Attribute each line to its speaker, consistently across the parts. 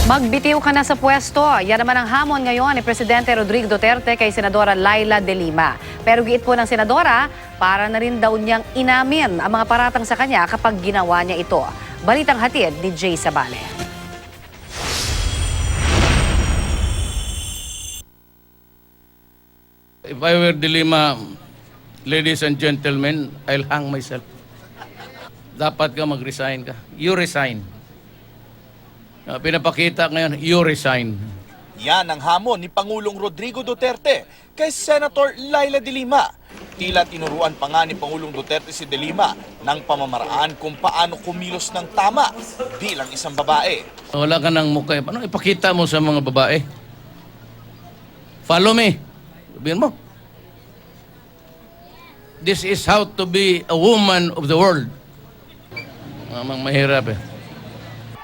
Speaker 1: Magbitiw ka na sa pwesto. Yan naman ang hamon ngayon ni Presidente Rodrigo Duterte kay Senadora Laila de Lima. Pero giit po ng Senadora, para na rin daw niyang inamin ang mga paratang sa kanya kapag ginawa niya ito. Balitang hatid ni Jay Sabale.
Speaker 2: If I were de Lima, ladies and gentlemen, I'll hang myself. Dapat ka mag-resign ka. You resign. Pinapakita ngayon, you resign.
Speaker 3: Yan ang hamon ni Pangulong Rodrigo Duterte kay Senator Laila de Lima. Tila tinuruan pa nga ni Pangulong Duterte si de Lima ng pamamaraan kung paano kumilos ng tama bilang isang babae.
Speaker 2: Wala ka ng mukha. Ano ipakita mo sa mga babae? Follow me. Sabihin mo. This is how to be a woman of the world. Mahirap eh.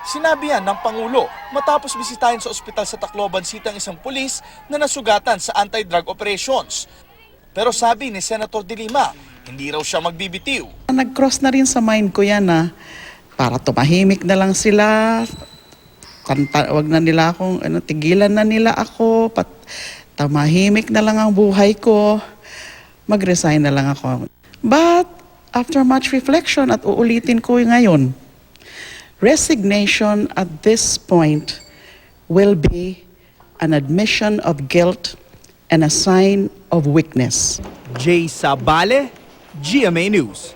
Speaker 3: Sinabi yan ng Pangulo matapos bisitahin sa ospital sa Tacloban City ang isang pulis na nasugatan sa anti-drug operations. Pero sabi ni Senator de Lima, hindi raw siya magbibitiw.
Speaker 4: Nag-cross na rin sa mind ko yan na para tumahimik na lang sila, wag na nila akong, tigilan na nila ako, tumahimik na lang ang buhay ko, mag-resign na lang ako. But after much reflection at uulitin ko ngayon, resignation at this point will be an admission of guilt and a sign of weakness.
Speaker 5: Jay Sabale, GMA News.